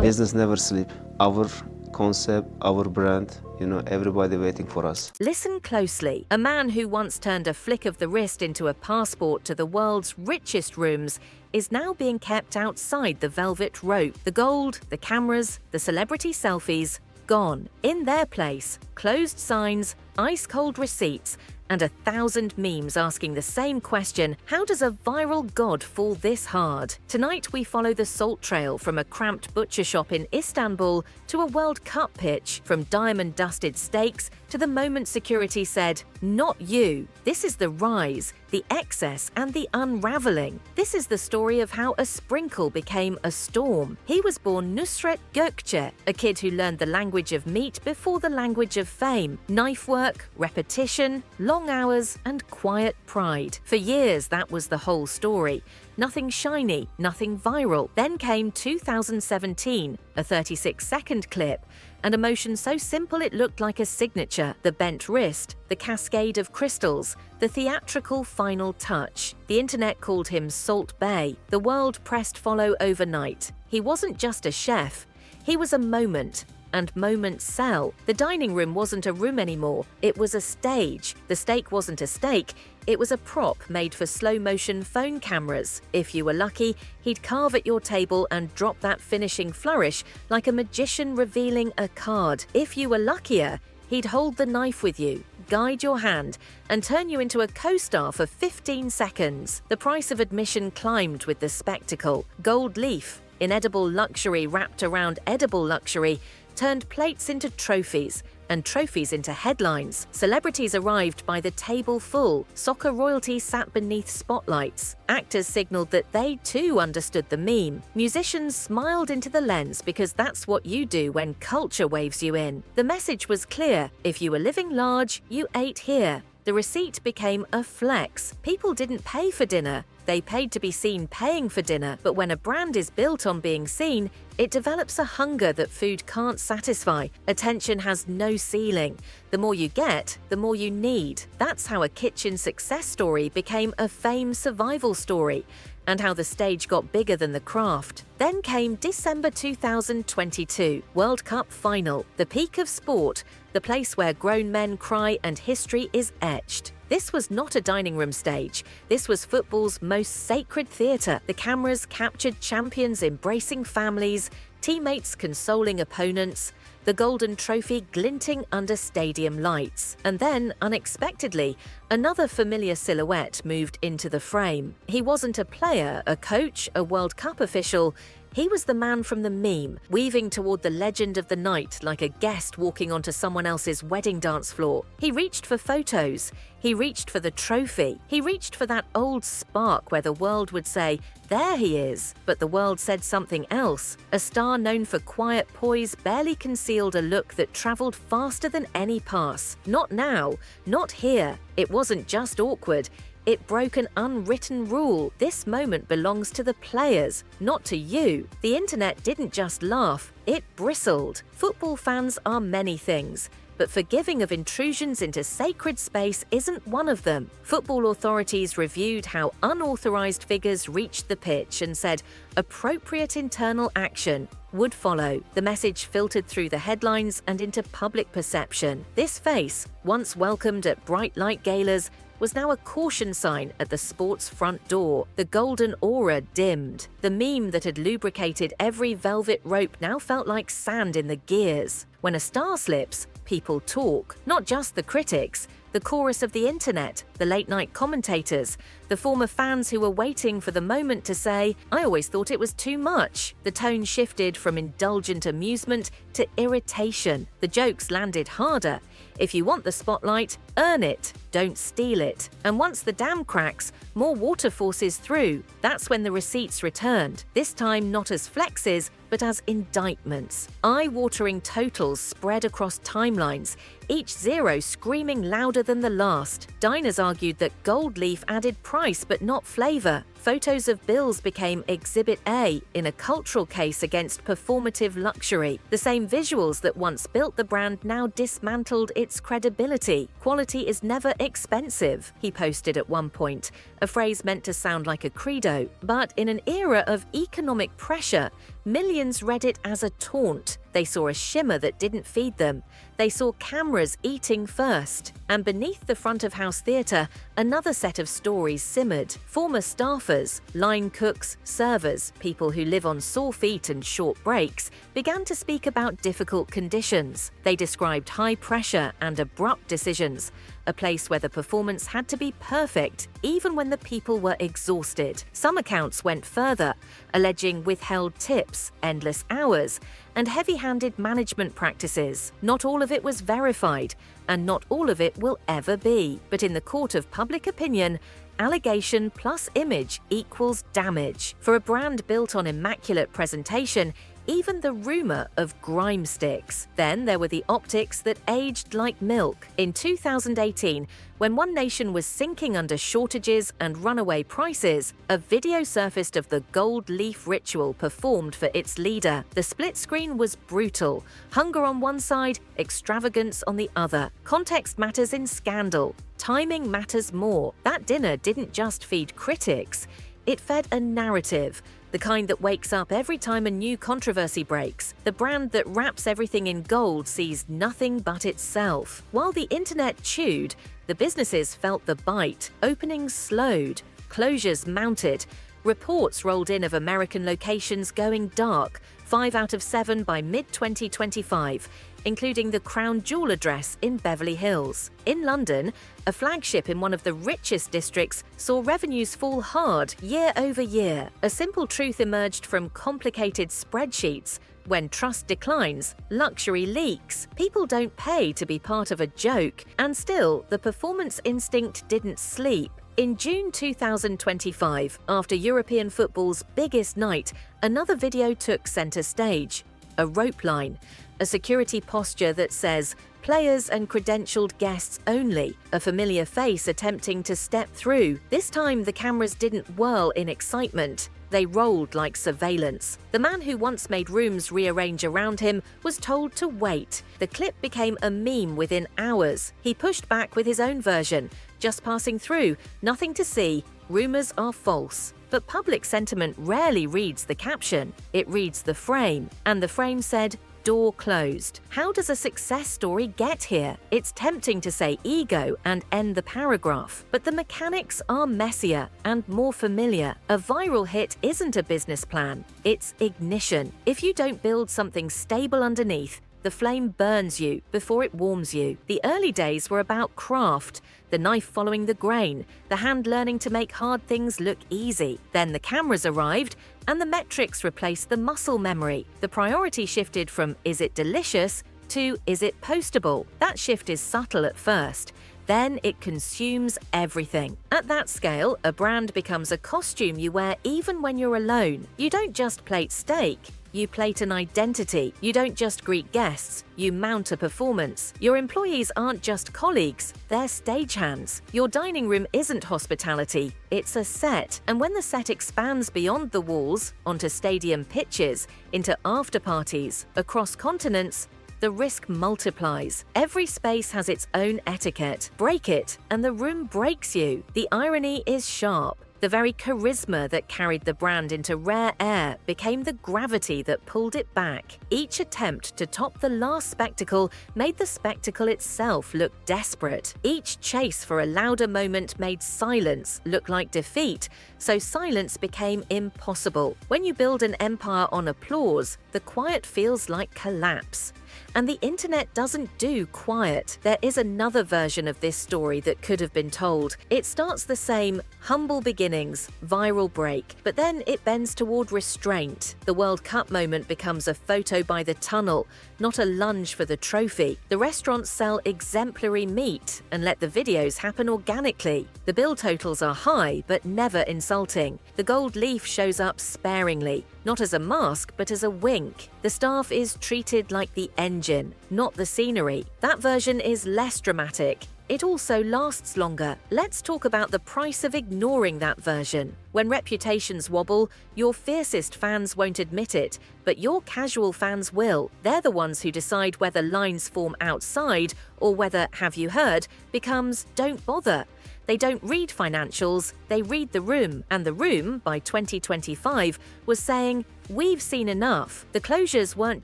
Business never sleep. Our concept, our brand, everybody waiting for us. Listen closely. A man who once turned a flick of the wrist into a passport to the world's richest rooms is now being kept outside the velvet rope. The gold, the cameras, the celebrity selfies, gone. In their place, closed signs, ice-cold receipts, and 1,000 memes asking the same question: how does a viral god fall this hard? Tonight we follow the salt trail from a cramped butcher shop in Istanbul to a World Cup pitch, from diamond-dusted steaks to the moment security said, "Not you." This is the rise, the excess, and the unraveling. This is the story of how a sprinkle became a storm. He was born Nusret Gökçe, a kid who learned the language of meat before the language of fame. Knife work, repetition, long hours, and quiet pride. For years, that was the whole story. Nothing shiny, nothing viral. Then came 2017, a 36-second clip, and a motion so simple it looked like a signature. The bent wrist, the cascade of crystals, the theatrical final touch. The internet called him Salt Bae. The world pressed follow overnight. He wasn't just a chef, he was a moment. And moments sell. The dining room wasn't a room anymore, it was a stage. The steak wasn't a steak, it was a prop made for slow-motion phone cameras. If you were lucky, he'd carve at your table and drop that finishing flourish like a magician revealing a card. If you were luckier, he'd hold the knife with you, guide your hand, and turn you into a co-star for 15 seconds. The price of admission climbed with the spectacle. Gold leaf, inedible luxury wrapped around edible luxury, turned plates into trophies, and trophies into headlines. Celebrities arrived by the table full. Soccer royalty sat beneath spotlights. Actors signaled that they too understood the meme. Musicians smiled into the lens because that's what you do when culture waves you in. The message was clear: if you were living large, you ate here. The receipt became a flex. People didn't pay for dinner, they paid to be seen paying for dinner. But when a brand is built on being seen, it develops a hunger that food can't satisfy. Attention has no ceiling. The more you get, the more you need. That's how a kitchen success story became a fame survival story, and how the stage got bigger than the craft. Then came December 2022, World Cup final, the peak of sport, the place where grown men cry and history is etched. This was not a dining room stage. This was football's most sacred theatre. The cameras captured champions embracing families, teammates consoling opponents, the golden trophy glinting under stadium lights. And then, unexpectedly, another familiar silhouette moved into the frame. He wasn't a player, a coach, a World Cup official. He was the man from the meme, weaving toward the legend of the night like a guest walking onto someone else's wedding dance floor. He reached for photos. He reached for the trophy. He reached for that old spark where the world would say, "There he is." But the world said something else. A star known for quiet poise barely concealed a look that traveled faster than any pass. Not now, not here. It wasn't just awkward. It broke an unwritten rule. This moment belongs to the players, not to you. The internet didn't just laugh, it bristled. Football fans are many things, but forgiving of intrusions into sacred space isn't one of them. Football authorities reviewed how unauthorized figures reached the pitch and said appropriate internal action would follow. The message filtered through the headlines and into public perception. This face, once welcomed at bright light galas, was now a caution sign at the sport's front door. The golden aura dimmed. The meme that had lubricated every velvet rope now felt like sand in the gears. When a star slips, people talk. Not just the critics, the chorus of the internet, the late-night commentators, the former fans who were waiting for the moment to say, "I always thought it was too much." The tone shifted from indulgent amusement to irritation. The jokes landed harder. If you want the spotlight, earn it, don't steal it. And once the dam cracks, more water forces through. That's when the receipts returned, this time not as flexes, but as indictments. Eye-watering totals spread across timelines, each zero screaming louder than the last. Diners argued that gold leaf added price but not flavor. Photos of bills became Exhibit A in a cultural case against performative luxury. The same visuals that once built the brand now dismantled its credibility. "Quality is never expensive," he posted at one point, a phrase meant to sound like a credo. But in an era of economic pressure, millions read it as a taunt. They saw a shimmer that didn't feed them. They saw cameras eating first. And beneath the front-of-house theatre, another set of stories simmered. Former staffers, line cooks, servers, people who live on sore feet and short breaks, began to speak about difficult conditions. They described high pressure and abrupt decisions, a place where the performance had to be perfect, even when the people were exhausted. Some accounts went further, alleging withheld tips, endless hours, and heavy-handed management practices. Not all of it was verified, and not all of it will ever be. But in the court of public opinion, allegation plus image equals damage. For a brand built on immaculate presentation, even the rumor of grime sticks. Then there were the optics that aged like milk. In 2018, when one nation was sinking under shortages and runaway prices, a video surfaced of the gold leaf ritual performed for its leader. The split screen was brutal. Hunger on one side, extravagance on the other. Context matters in scandal. Timing matters more. That dinner didn't just feed critics. It fed a narrative, the kind that wakes up every time a new controversy breaks. The brand that wraps everything in gold sees nothing but itself. While the internet chewed, the businesses felt the bite. Openings slowed, closures mounted. Reports rolled in of American locations going dark, 5 out of 7 by mid-2025, including the Crown Jewel address in Beverly Hills. In London, a flagship in one of the richest districts saw revenues fall hard year over year. A simple truth emerged from complicated spreadsheets. When trust declines, luxury leaks. People don't pay to be part of a joke, and still, the performance instinct didn't sleep. In June 2025, after European football's biggest night, another video took center stage. A rope line, a security posture that says, "Players and credentialed guests only," a familiar face attempting to step through. This time, the cameras didn't whirl in excitement. They rolled like surveillance. The man who once made rooms rearrange around him was told to wait. The clip became a meme within hours. He pushed back with his own version. "Just passing through, nothing to see, rumors are false." But public sentiment rarely reads the caption. It reads the frame, and the frame said, "Door closed." How does a success story get here? It's tempting to say ego and end the paragraph, but the mechanics are messier and more familiar. A viral hit isn't a business plan, it's ignition. If you don't build something stable underneath, the flame burns you before it warms you. The early days were about craft, the knife following the grain, the hand learning to make hard things look easy. Then the cameras arrived, and the metrics replaced the muscle memory. The priority shifted from "is it delicious" to "is it postable?" That shift is subtle at first. Then it consumes everything. At that scale, a brand becomes a costume you wear even when you're alone. You don't just plate steak. You plate an identity. You don't just greet guests, you mount a performance. Your employees aren't just colleagues, they're stagehands. Your dining room isn't hospitality, it's a set. And when the set expands beyond the walls, onto stadium pitches, into after parties, across continents, the risk multiplies. Every space has its own etiquette. Break it, and the room breaks you. The irony is sharp. The very charisma that carried the brand into rare air became the gravity that pulled it back. Each attempt to top the last spectacle made the spectacle itself look desperate. Each chase for a louder moment made silence look like defeat, so silence became impossible. When you build an empire on applause, the quiet feels like collapse. And the internet doesn't do quiet. There is another version of this story that could have been told. It starts the same, humble beginnings, viral break, but then it bends toward restraint. The World Cup moment becomes a photo by the tunnel, not a lunge for the trophy. The restaurants sell exemplary meat and let the videos happen organically. The bill totals are high, but never insulting. The gold leaf shows up sparingly, not as a mask, but as a wink. The staff is treated like the engine, not the scenery. That version is less dramatic. it also lasts longer. Let's talk about the price of ignoring that version. When reputations wobble, your fiercest fans won't admit it, but your casual fans will. They're the ones who decide whether lines form outside or whether "have you heard" becomes "don't bother." They don't read financials, they read the room, and the room, by 2025, was saying, "We've seen enough." The closures weren't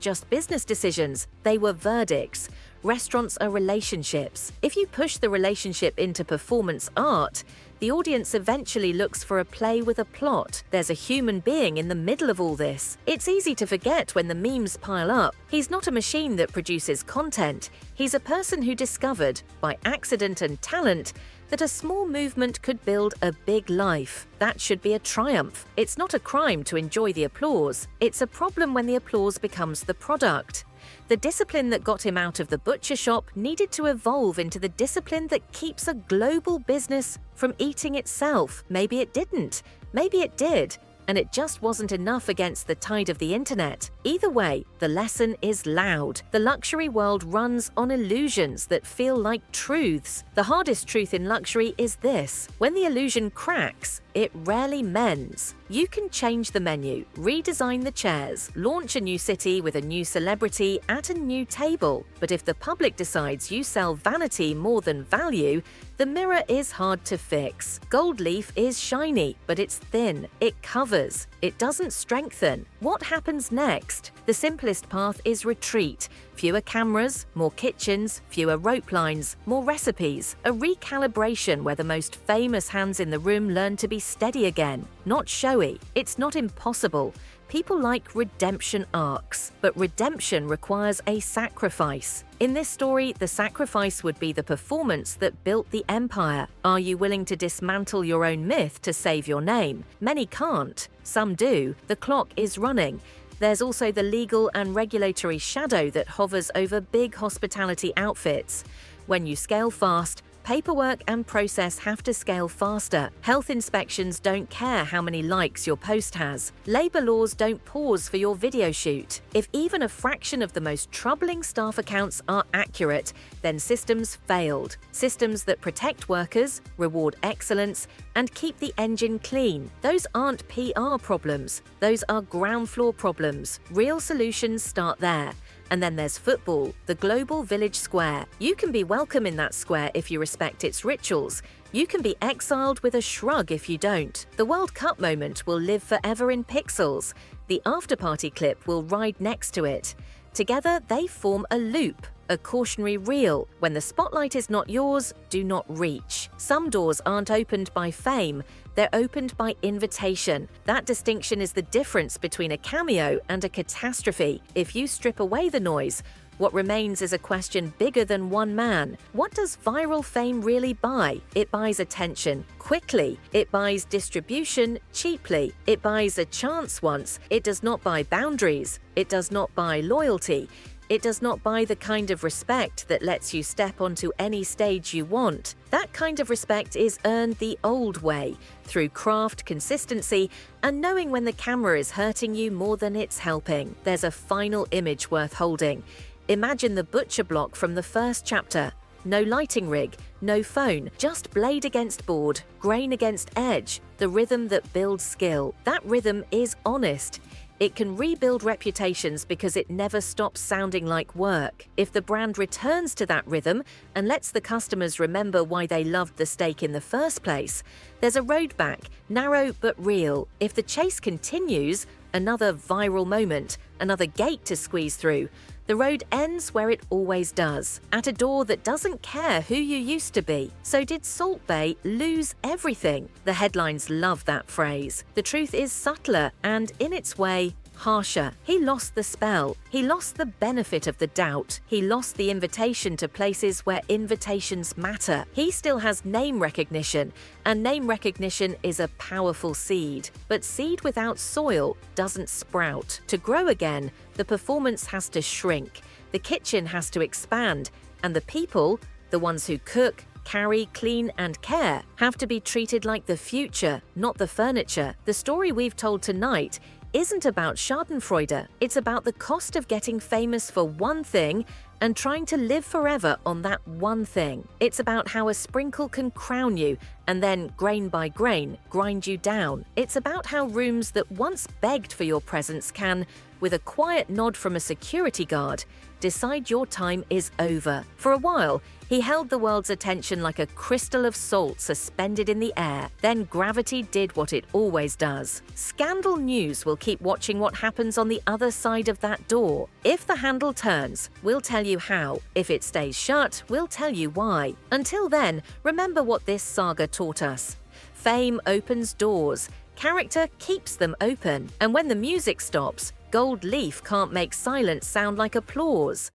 just business decisions, they were verdicts. Restaurants are relationships. If you push the relationship into performance art, the audience eventually looks for a play with a plot. There's a human being in the middle of all this. It's easy to forget when the memes pile up. He's not a machine that produces content. He's a person who discovered, by accident and talent, that a small movement could build a big life. That should be a triumph. It's not a crime to enjoy the applause. It's a problem when the applause becomes the product. The discipline that got him out of the butcher shop needed to evolve into the discipline that keeps a global business from eating itself. Maybe it didn't. Maybe it did. And it just wasn't enough against the tide of the internet. Either way, the lesson is loud. The luxury world runs on illusions that feel like truths. The hardest truth in luxury is this: when the illusion cracks, it rarely mends. You can change the menu, redesign the chairs, launch a new city with a new celebrity at a new table. But if the public decides you sell vanity more than value, the mirror is hard to fix. Gold leaf is shiny, but it's thin. It covers. It doesn't strengthen. What happens next? The simplest path is retreat. Fewer cameras, more kitchens, fewer rope lines, more recipes. A recalibration where the most famous hands in the room learn to be steady again, not showy. It's not impossible. People like redemption arcs, but redemption requires a sacrifice. In this story, the sacrifice would be the performance that built the empire. Are you willing to dismantle your own myth to save your name? Many can't. Some do. The clock is running. There's also the legal and regulatory shadow that hovers over big hospitality outfits. When you scale fast, paperwork and process have to scale faster. Health inspections don't care how many likes your post has. Labor laws don't pause for your video shoot. If even a fraction of the most troubling staff accounts are accurate, then systems failed. Systems that protect workers, reward excellence, and keep the engine clean. Those aren't PR problems. Those are ground floor problems. Real solutions start there. And then there's football, the global village square. You can be welcome in that square if you respect its rituals. You can be exiled with a shrug if you don't. The World Cup moment will live forever in pixels. The after-party clip will ride next to it. Together, they form a loop, a cautionary reel. When the spotlight is not yours, do not reach. Some doors aren't opened by fame. They're opened by invitation. That distinction is the difference between a cameo and a catastrophe. If you strip away the noise, what remains is a question bigger than one man. What does viral fame really buy? It buys attention quickly. It buys distribution cheaply. It buys a chance once. It does not buy boundaries. It does not buy loyalty. It does not buy the kind of respect that lets you step onto any stage you want. That kind of respect is earned the old way, through craft, consistency, and knowing when the camera is hurting you more than it's helping. There's a final image worth holding. Imagine the butcher block from the first chapter. No lighting rig, no phone, just blade against board, grain against edge, the rhythm that builds skill. That rhythm is honest. It can rebuild reputations because it never stops sounding like work. If the brand returns to that rhythm and lets the customers remember why they loved the steak in the first place, there's a road back, narrow but real. If the chase continues, another viral moment, another gate to squeeze through, the road ends where it always does, at a door that doesn't care who you used to be. So did Salt Bae lose everything? The headlines love that phrase. The truth is subtler and, in its way, harsher. He lost the spell. He lost the benefit of the doubt. He lost the invitation to places where invitations matter. He still has name recognition, and name recognition is a powerful seed. But seed without soil doesn't sprout. To grow again, the performance has to shrink. The kitchen has to expand, and the people, the ones who cook, carry, clean, and care, have to be treated like the future, not the furniture. The story we've told tonight isn't about Schadenfreude. It's about the cost of getting famous for one thing and trying to live forever on that one thing. It's about how a sprinkle can crown you and then, grain by grain, grind you down. It's about how rooms that once begged for your presence can, with a quiet nod from a security guard, decide your time is over. For a while, he held the world's attention like a crystal of salt suspended in the air. Then gravity did what it always does. Scandal News will keep watching what happens on the other side of that door. If the handle turns, we'll tell you how. If it stays shut, we'll tell you why. Until then, remember what this saga taught us. Fame opens doors. Character keeps them open. And when the music stops, gold leaf can't make silence sound like applause.